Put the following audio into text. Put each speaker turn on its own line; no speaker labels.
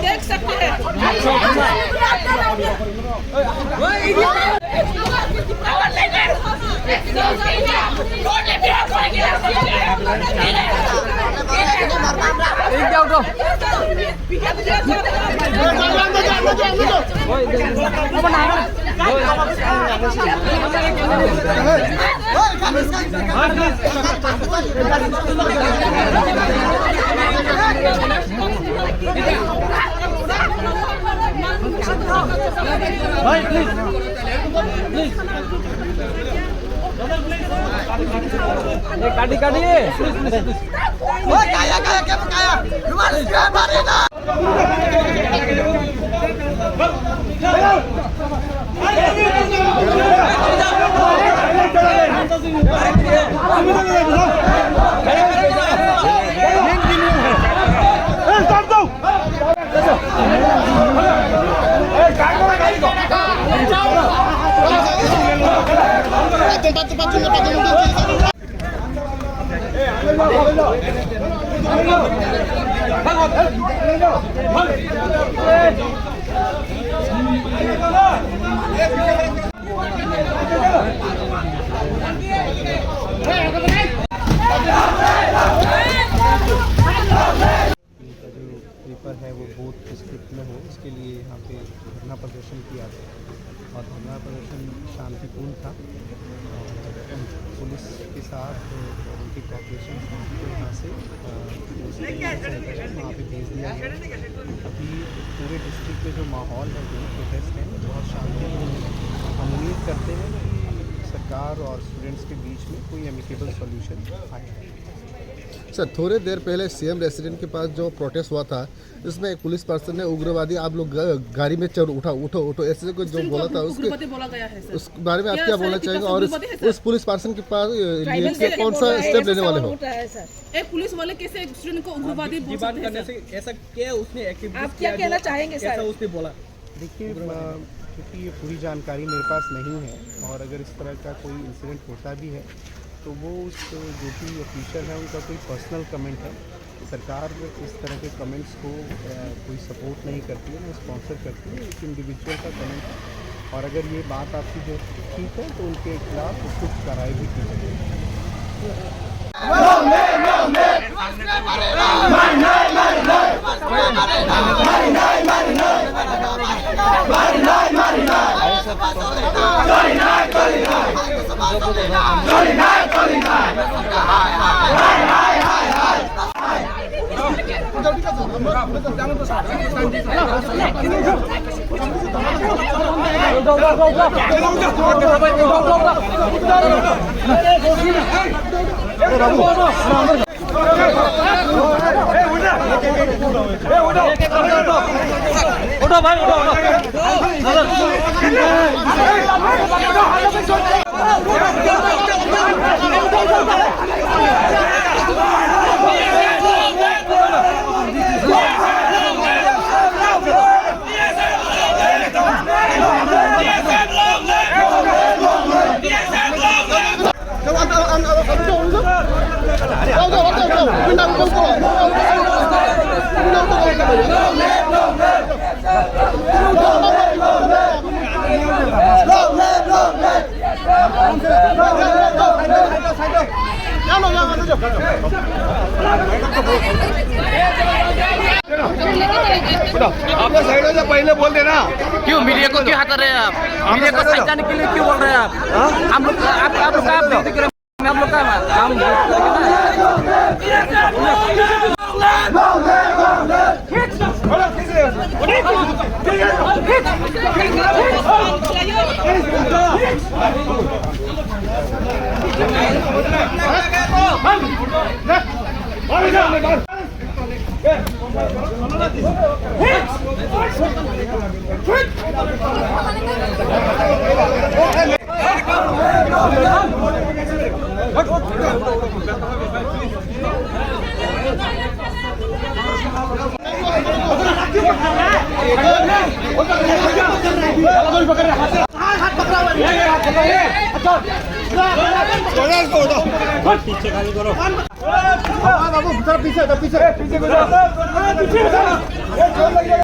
देख सकते हैं काटी
पेपर है वो बोथ डिस्ट्रिक्ट में हो, इसके लिए यहाँ पे धरना प्रदर्शन किया गया और धरना प्रदर्शन शांतिपूर्ण था। पुलिस के साथ उनकी कॉपरेशन को यहाँ से वहाँ पे भेज दिया गया। अभी पूरे डिस्ट्रिक्ट में जो माहौल है, जो प्रोटेस्ट है, बहुत शांतिपूर्ण है। हम उम्मीद करते हैं कि सरकार और स्टूडेंट्स के बीच में कोई एमिकेबल सॉल्यूशन आए।
सर, थोड़ी देर पहले सीएम रेसिडेंट के पास जो प्रोटेस्ट हुआ था, इसमें एक पुलिस पर्सन ने उग्रवादी आप लोग गाड़ी में चढ़ उठो ऐसे कुछ जो बोला था, उसके
बोला गया है सर।
उस बारे में आप क्या बोलना चाहेंगे और उस पुलिस पर्सन के पास कौन सा स्टेप लेने वाले हो?
एक पुलिस वाले कैसे एक स्टूडेंट को उग्रवादी बोल सकते हैं सर?
ऐसा क्या उसने एक्टिविटी
आप क्या कहना चाहेंगे सर?
उसने बोला?
देखिए, क्योंकि ये पूरी जानकारी मेरे पास नहीं है और अगर इस तरह का कोई इंसिडेंट होता भी है तो वो उस जो भी ऑफिसर है उनका कोई पर्सनल कमेंट है। सरकार इस तरह के कमेंट्स को कोई सपोर्ट नहीं करती है, ना स्पॉन्सर करती है। एक इंडिविजुअल का कमेंट है और अगर ये बात आपकी जो ठीक है तो उनके खिलाफ कुछ कार्रवाई भी की जाएगी।
आपने साइड से पहले बोल देना।
क्यों मीडिया को क्यों हटा रहे हैं आप? मीडिया को साइड जाने के लिए क्यों बोल रहे हैं आप? हम लोग आप लोग का काम
पीछे